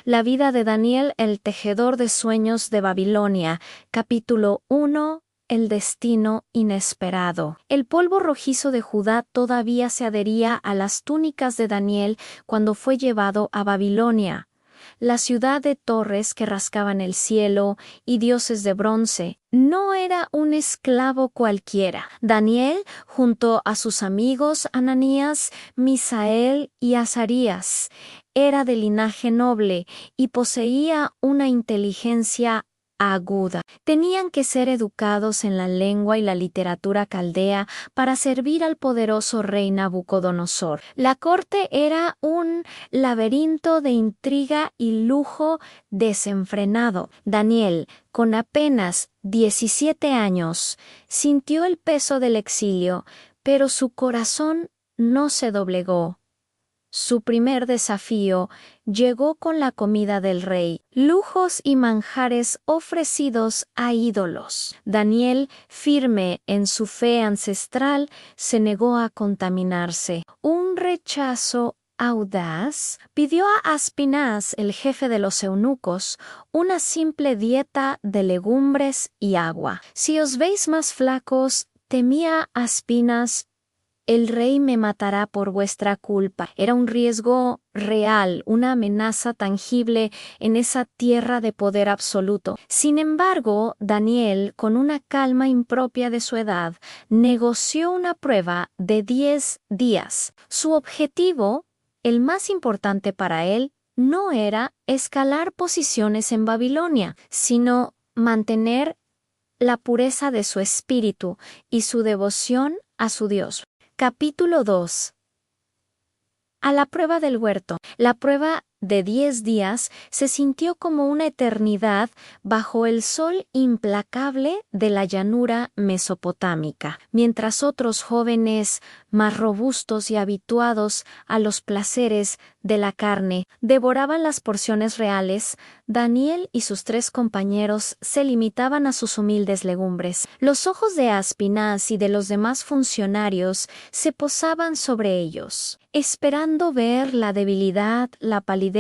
La vida de Daniel, el tejedor de sueños de Babilonia, capítulo 1. El destino inesperado. El polvo rojizo de Judá todavía se adhería a las túnicas de Daniel cuando fue llevado a Babilonia. La ciudad de torres que rascaban el cielo y dioses de bronce. No era un esclavo cualquiera. Daniel, junto a sus amigos Ananías, Misael y Azarías, era de linaje noble y poseía una inteligencia aguda. Tenían que ser educados en la lengua y la literatura caldea para servir al poderoso rey Nabucodonosor. La corte era un laberinto de intriga y lujo desenfrenado. Daniel, con apenas 17 años, sintió el peso del exilio, pero su corazón no se doblegó. Su primer desafío llegó con la comida del rey, lujos y manjares ofrecidos a ídolos. Daniel, firme en su fe ancestral, se negó a contaminarse. Un rechazo audaz pidió a Aspinaz, el jefe de los eunucos, una simple dieta de legumbres y agua. Si os veis más flacos, temía Aspinaz, el rey me matará por vuestra culpa. Era un riesgo real, una amenaza tangible en esa tierra de poder absoluto. Sin embargo, Daniel, con una calma impropia de su edad, negoció una prueba de 10 días. Su objetivo, el más importante para él, no era escalar posiciones en Babilonia, sino mantener la pureza de su espíritu y su devoción a su Dios. Capítulo 2. A la prueba del huerto. La prueba de 10 días se sintió como una eternidad bajo el sol implacable de la llanura mesopotámica. Mientras otros jóvenes, más robustos y habituados a los placeres de la carne, devoraban las porciones reales, Daniel y sus 3 compañeros se limitaban a sus humildes legumbres. Los ojos de Aspinaz y de los demás funcionarios se posaban sobre ellos, esperando ver la debilidad, la palidez,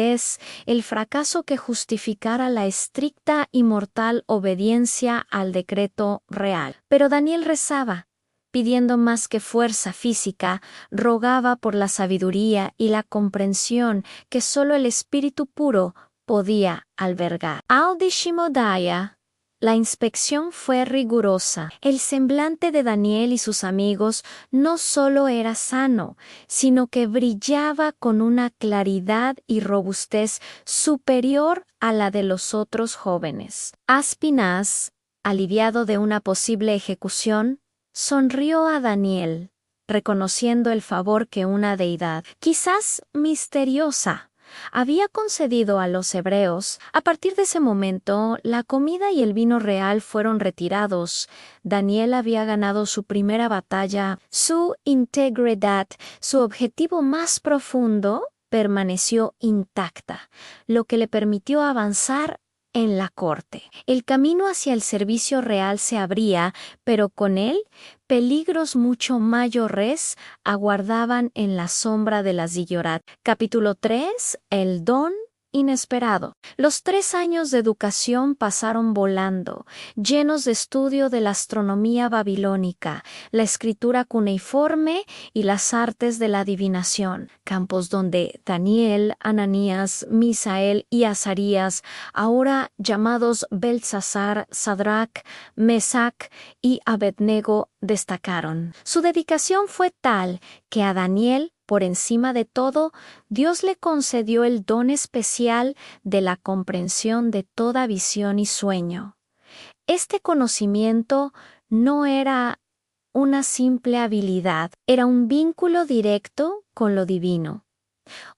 el fracaso que justificara la estricta y mortal obediencia al decreto real. Pero Daniel rezaba, pidiendo más que fuerza física, rogaba por la sabiduría y la comprensión que solo el espíritu puro podía albergar. Al Shimodaya, la inspección fue rigurosa. El semblante de Daniel y sus amigos no solo era sano, sino que brillaba con una claridad y robustez superior a la de los otros jóvenes. Aspinaz, aliviado de una posible ejecución, sonrió a Daniel, reconociendo el favor que una deidad, quizás misteriosa, había concedido a los hebreos. A partir de ese momento, la comida y el vino real fueron retirados. Daniel había ganado su primera batalla. Su integridad, su objetivo más profundo, permaneció intacta, lo que le permitió avanzar en la corte. El camino hacia el servicio real se abría, pero con él peligros mucho mayores aguardaban en la sombra de la Zillorat. Capítulo 3. El don inesperado. Los 3 años de educación pasaron volando, llenos de estudio de la astronomía babilónica, la escritura cuneiforme y las artes de la adivinación, campos donde Daniel, Ananías, Misael y Azarías, ahora llamados Beltsasar, Sadrach, Mesac y Abednego, destacaron. Su dedicación fue tal que a Daniel, por encima de todo, Dios le concedió el don especial de la comprensión de toda visión y sueño. Este conocimiento no era una simple habilidad, era un vínculo directo con lo divino,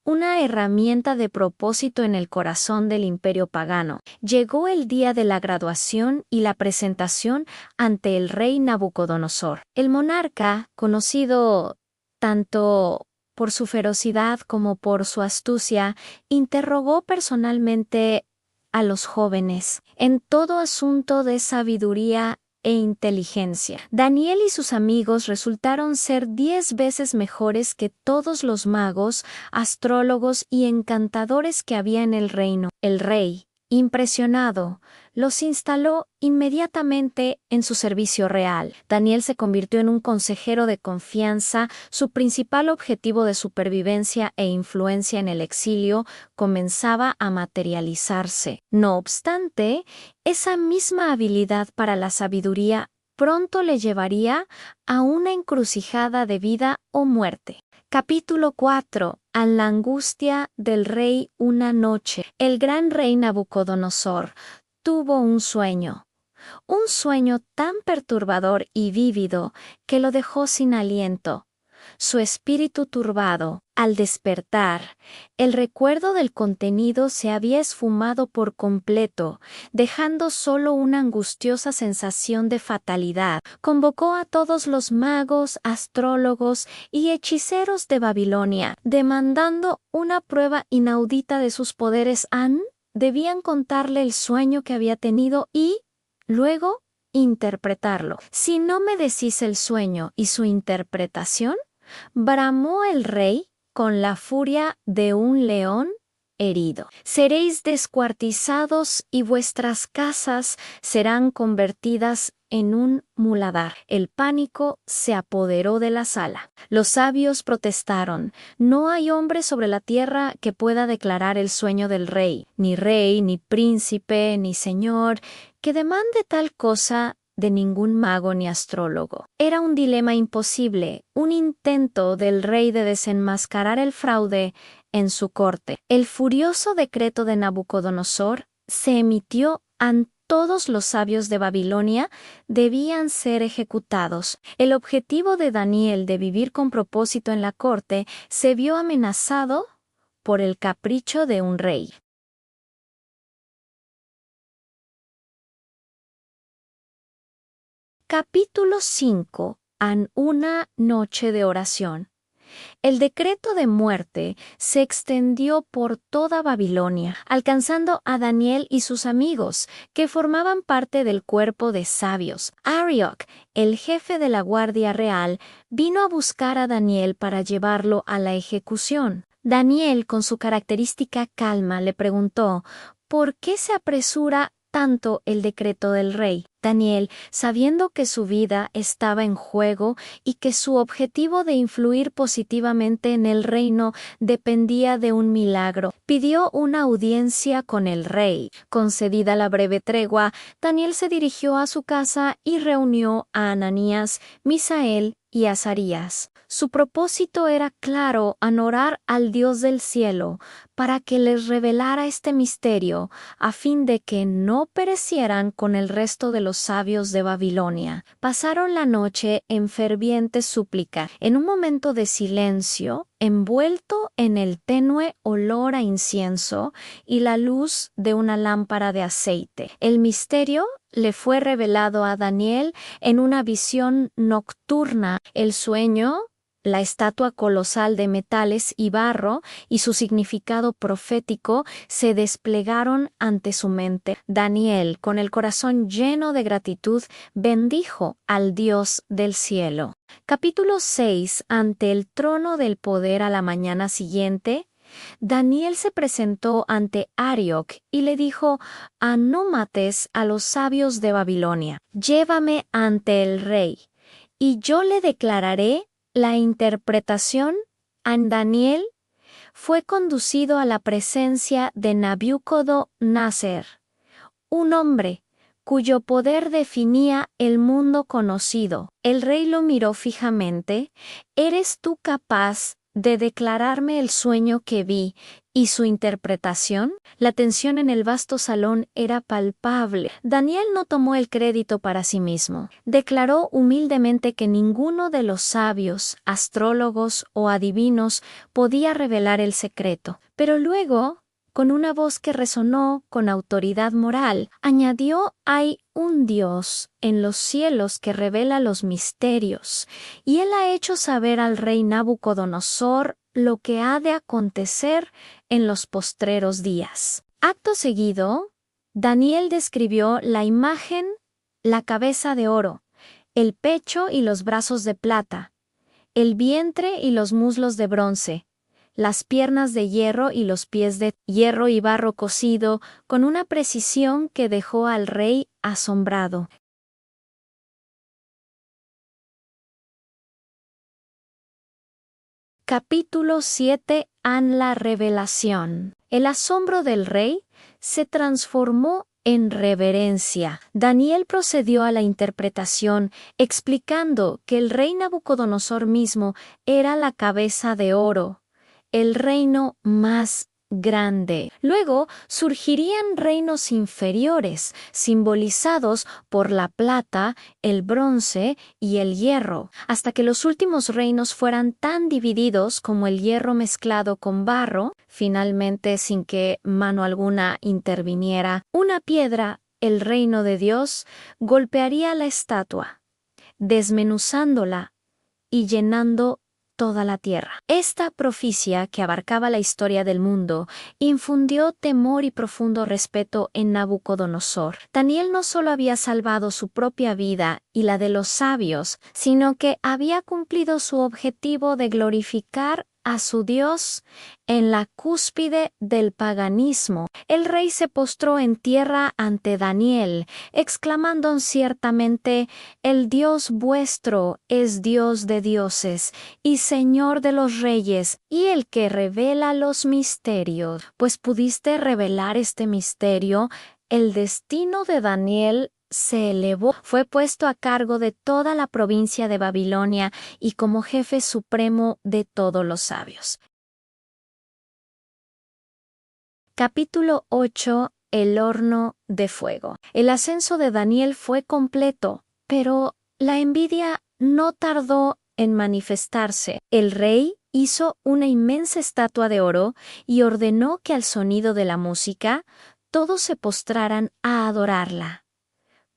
una herramienta de propósito en el corazón del imperio pagano. Llegó el día de la graduación y la presentación ante el rey Nabucodonosor. El monarca, conocido tanto por su ferocidad como por su astucia, interrogó personalmente a los jóvenes. En todo asunto de sabiduría e inteligencia. Daniel y sus amigos resultaron ser 10 veces mejores que todos los magos, astrólogos y encantadores que había en el reino. El rey, impresionado, los instaló inmediatamente en su servicio real. Daniel se convirtió en un consejero de confianza. Su principal objetivo de supervivencia e influencia en el exilio comenzaba a materializarse. No obstante, esa misma habilidad para la sabiduría pronto le llevaría a una encrucijada de vida o muerte. Capítulo 4. A la angustia del rey una noche. El gran rey Nabucodonosor tuvo un sueño tan perturbador y vívido que lo dejó sin aliento. Su espíritu turbado, al despertar, el recuerdo del contenido se había esfumado por completo, dejando solo una angustiosa sensación de fatalidad. Convocó a todos los magos, astrólogos y hechiceros de Babilonia, demandando una prueba inaudita de sus poderes. Debían contarle el sueño que había tenido y, luego, interpretarlo. Si no me decís el sueño y su interpretación, bramó el rey con la furia de un león herido. Seréis descuartizados y vuestras casas serán convertidas en un muladar. El pánico se apoderó de la sala. Los sabios protestaron: no hay hombre sobre la tierra que pueda declarar el sueño del rey, ni príncipe, ni señor, que demande tal cosa de ningún mago ni astrólogo. Era un dilema imposible, un intento del rey de desenmascarar el fraude en su corte. El furioso decreto de Nabucodonosor se emitió ante todos los sabios de Babilonia. Debían ser ejecutados. El objetivo de Daniel de vivir con propósito en la corte se vio amenazado por el capricho de un rey. Capítulo 5. Una noche de oración. El decreto de muerte se extendió por toda Babilonia, alcanzando a Daniel y sus amigos, que formaban parte del cuerpo de sabios. Arioc, el jefe de la guardia real, vino a buscar a Daniel para llevarlo a la ejecución. Daniel, con su característica calma, le preguntó: ¿por qué se apresura tanto el decreto del rey? Daniel, sabiendo que su vida estaba en juego y que su objetivo de influir positivamente en el reino dependía de un milagro, pidió una audiencia con el rey. Concedida la breve tregua, Daniel se dirigió a su casa y reunió a Ananías, Misael y Azarías. Su propósito era claro: orar al Dios del cielo para que les revelara este misterio, a fin de que no perecieran con el resto de los sabios de Babilonia. Pasaron la noche en ferviente súplica. En un momento de silencio, envuelto en el tenue olor a incienso y la luz de una lámpara de aceite, el misterio le fue revelado a Daniel en una visión nocturna. El sueño, la estatua colosal de metales y barro y su significado profético se desplegaron ante su mente. Daniel, con el corazón lleno de gratitud, bendijo al Dios del cielo. Capítulo 6. Ante el trono del poder. A la mañana siguiente, Daniel se presentó ante Arioc y le dijo: no mates a los sabios de Babilonia. Llévame ante el rey, y yo le declararé la interpretación. Daniel fue conducido a la presencia de Nabucodonosor, un hombre cuyo poder definía el mundo conocido. El rey lo miró fijamente. ¿Eres tú capaz de declararme el sueño que vi y su interpretación? La tensión en el vasto salón era palpable. Daniel no tomó el crédito para sí mismo. Declaró humildemente que ninguno de los sabios, astrólogos o adivinos podía revelar el secreto. Pero luego, con una voz que resonó con autoridad moral, añadió: hay un Dios en los cielos que revela los misterios, y él ha hecho saber al rey Nabucodonosor lo que ha de acontecer en los postreros días. Acto seguido, Daniel describió la imagen, la cabeza de oro, el pecho y los brazos de plata, el vientre y los muslos de bronce, las piernas de hierro y los pies de hierro y barro cocido, con una precisión que dejó al rey asombrado. Capítulo 7. La revelación. El asombro del rey se transformó en reverencia. Daniel procedió a la interpretación, explicando que el rey Nabucodonosor mismo era la cabeza de oro, el reino más grande. Luego surgirían reinos inferiores, simbolizados por la plata, el bronce y el hierro, hasta que los últimos reinos fueran tan divididos como el hierro mezclado con barro, finalmente sin que mano alguna interviniera. Una piedra, el reino de Dios, golpearía la estatua, desmenuzándola y llenando toda la tierra. Esta profecía, que abarcaba la historia del mundo, infundió temor y profundo respeto en Nabucodonosor. Daniel no solo había salvado su propia vida y la de los sabios, sino que había cumplido su objetivo de glorificar a su Dios en la cúspide del paganismo. El rey se postró en tierra ante Daniel, exclamando ciertamente: «El Dios vuestro es Dios de dioses y Señor de los reyes, y el que revela los misterios». Pues pudiste revelar este misterio. El destino de Daniel se elevó, fue puesto a cargo de toda la provincia de Babilonia y como jefe supremo de todos los sabios. Capítulo 8. El horno de fuego. El ascenso de Daniel fue completo, pero la envidia no tardó en manifestarse. El rey hizo una inmensa estatua de oro y ordenó que al sonido de la música todos se postraran a adorarla,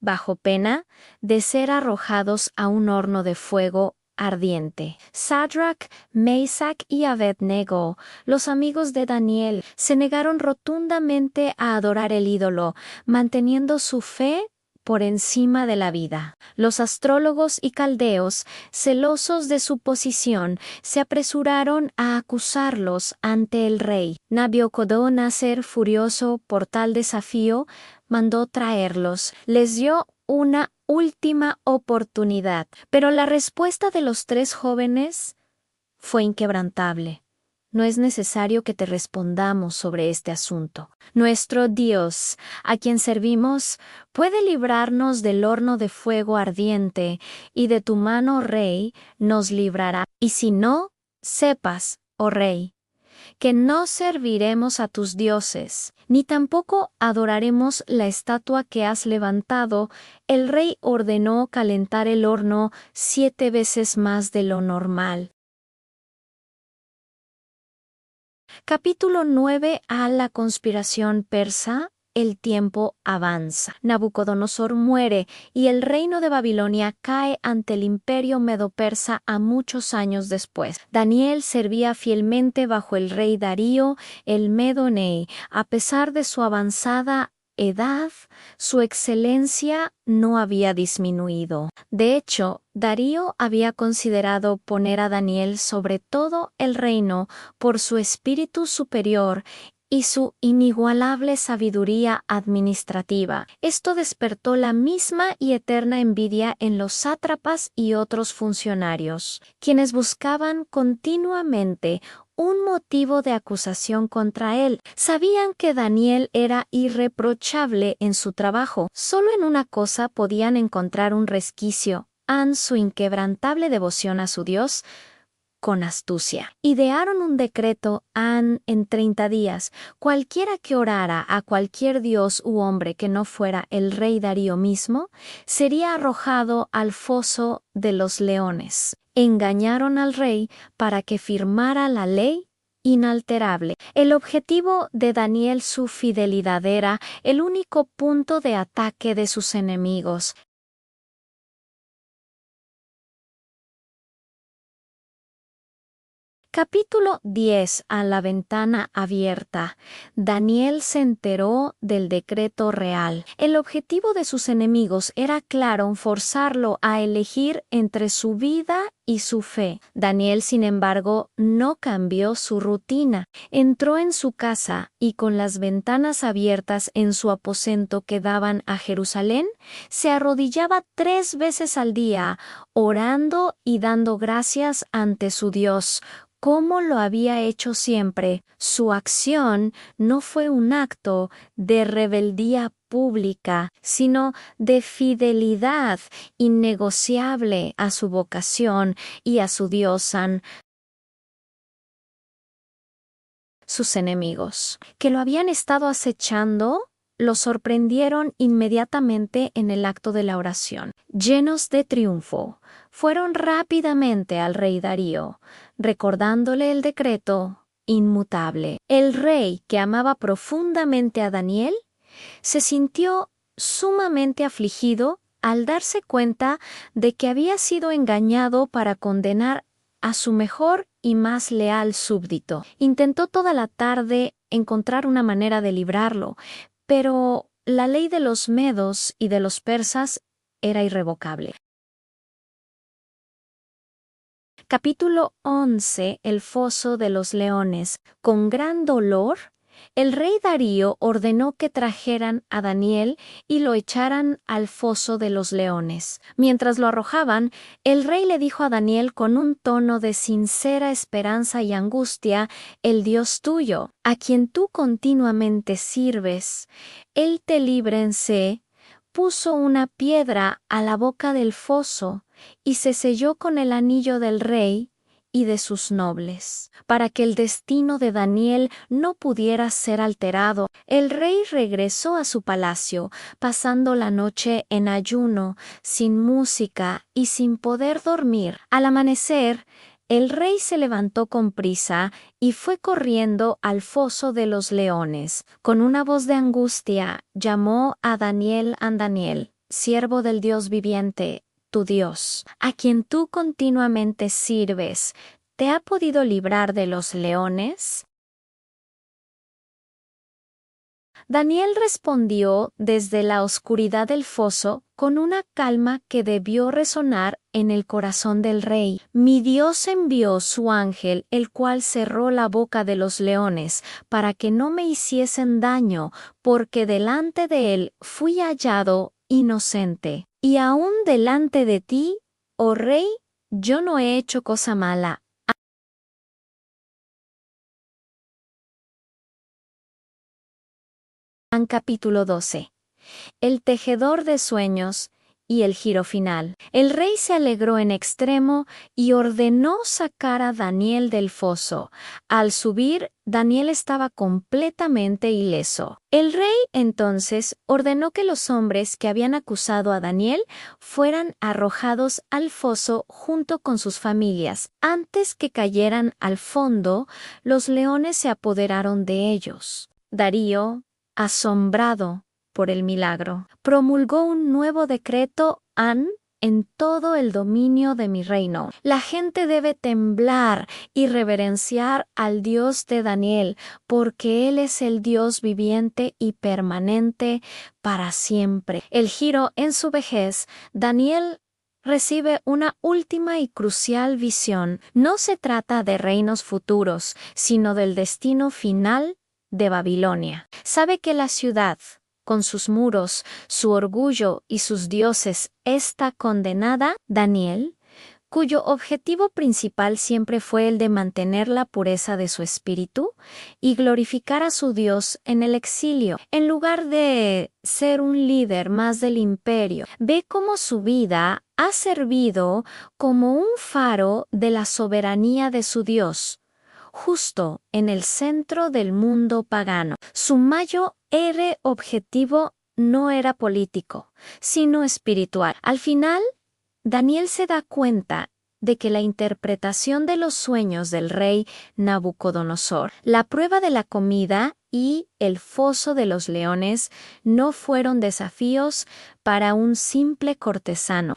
bajo pena de ser arrojados a un horno de fuego ardiente. Sadrach, Mesach y Abednego, los amigos de Daniel, se negaron rotundamente a adorar el ídolo, manteniendo su fe por encima de la vida. Los astrólogos y caldeos, celosos de su posición, se apresuraron a acusarlos ante el rey. Nabucodonosor, furioso por tal desafío, mandó traerlos. Les dio una última oportunidad, pero la respuesta de los tres jóvenes fue inquebrantable. No es necesario que te respondamos sobre este asunto. Nuestro Dios, a quien servimos, puede librarnos del horno de fuego ardiente, y de tu mano, rey, nos librará. Y si no, sepas, oh rey, que no serviremos a tus dioses, ni tampoco adoraremos la estatua que has levantado. El rey ordenó calentar el horno 7 veces más de lo normal. Capítulo 9. La conspiración persa. El tiempo avanza. Nabucodonosor muere y el reino de Babilonia cae ante el imperio medo-persa a muchos años después. Daniel servía fielmente bajo el rey Darío el Medo-Ney. A pesar de su avanzada edad, su excelencia no había disminuido. De hecho, Darío había considerado poner a Daniel sobre todo el reino por su espíritu superior y su inigualable sabiduría administrativa. Esto despertó la misma y eterna envidia en los sátrapas y otros funcionarios, quienes buscaban continuamente un motivo de acusación contra él. Sabían que Daniel era irreprochable en su trabajo. Solo en una cosa podían encontrar un resquicio: su inquebrantable devoción a su Dios. Con astucia idearon un decreto: en 30 días, cualquiera que orara a cualquier dios u hombre que no fuera el rey Darío mismo, sería arrojado al foso de los leones. Engañaron al rey para que firmara la ley inalterable. El objetivo de Daniel, su fidelidad, era el único punto de ataque de sus enemigos. Capítulo 10. A la ventana abierta. Daniel se enteró del decreto real. El objetivo de sus enemigos era claro: forzarlo a elegir entre su vida y su fe. Daniel, sin embargo, no cambió su rutina. Entró en su casa y, con las ventanas abiertas en su aposento que daban a Jerusalén, se arrodillaba 3 veces al día, orando y dando gracias ante su Dios, como lo había hecho siempre. Su acción no fue un acto de rebeldía pública, sino de fidelidad innegociable a su vocación y a su Dios. Sus enemigos, que lo habían estado acechando, lo sorprendieron inmediatamente en el acto de la oración. Llenos de triunfo, fueron rápidamente al rey Darío, recordándole el decreto inmutable. El rey, que amaba profundamente a Daniel, se sintió sumamente afligido al darse cuenta de que había sido engañado para condenar a su mejor y más leal súbdito. Intentó toda la tarde encontrar una manera de librarlo, pero la ley de los medos y de los persas era irrevocable. Capítulo 11. El foso de los leones. Con gran dolor, el rey Darío ordenó que trajeran a Daniel y lo echaran al foso de los leones. Mientras lo arrojaban, el rey le dijo a Daniel con un tono de sincera esperanza y angustia: el Dios tuyo, a quien tú continuamente sirves, Él te líbrense, puso una piedra a la boca del foso y se selló con el anillo del rey y de sus nobles, para que el destino de Daniel no pudiera ser alterado. El rey regresó a su palacio, pasando la noche en ayuno, sin música y sin poder dormir. Al amanecer, el rey se levantó con prisa y fue corriendo al foso de los leones. Con una voz de angustia llamó a Daniel: Daniel, siervo del Dios viviente, tu Dios, a quien tú continuamente sirves, ¿te ha podido librar de los leones? Daniel respondió desde la oscuridad del foso con una calma que debió resonar en el corazón del rey. Mi Dios envió su ángel, el cual cerró la boca de los leones para que no me hiciesen daño, porque delante de él fui hallado inocente. Y aún delante de ti, oh rey, yo no he hecho cosa mala. Capítulo 12. El tejedor de sueños y el giro final. El rey se alegró en extremo y ordenó sacar a Daniel del foso. Al subir, Daniel estaba completamente ileso. El rey entonces ordenó que los hombres que habían acusado a Daniel fueran arrojados al foso junto con sus familias. Antes que cayeran al fondo, los leones se apoderaron de ellos. Darío, asombrado por el milagro, promulgó un nuevo decreto en todo el dominio de mi reino. La gente debe temblar y reverenciar al Dios de Daniel, porque Él es el Dios viviente y permanente para siempre. El giro en su vejez, Daniel recibe una última y crucial visión. No se trata de reinos futuros, sino del destino final de Babilonia. Sabe que la ciudad, con sus muros, su orgullo y sus dioses, está condenada. Daniel, cuyo objetivo principal siempre fue el de mantener la pureza de su espíritu y glorificar a su Dios en el exilio, en lugar de ser un líder más del imperio, ve cómo su vida ha servido como un faro de la soberanía de su Dios, justo en el centro del mundo pagano. Su mayor objetivo no era político, sino espiritual. Al final, Daniel se da cuenta de que la interpretación de los sueños del rey Nabucodonosor, la prueba de la comida y el foso de los leones no fueron desafíos para un simple cortesano.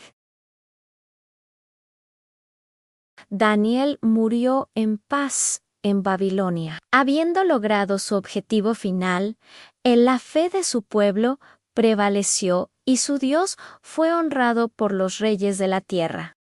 Daniel murió en paz en Babilonia. Habiendo logrado su objetivo final, en la fe de su pueblo prevaleció y su Dios fue honrado por los reyes de la tierra.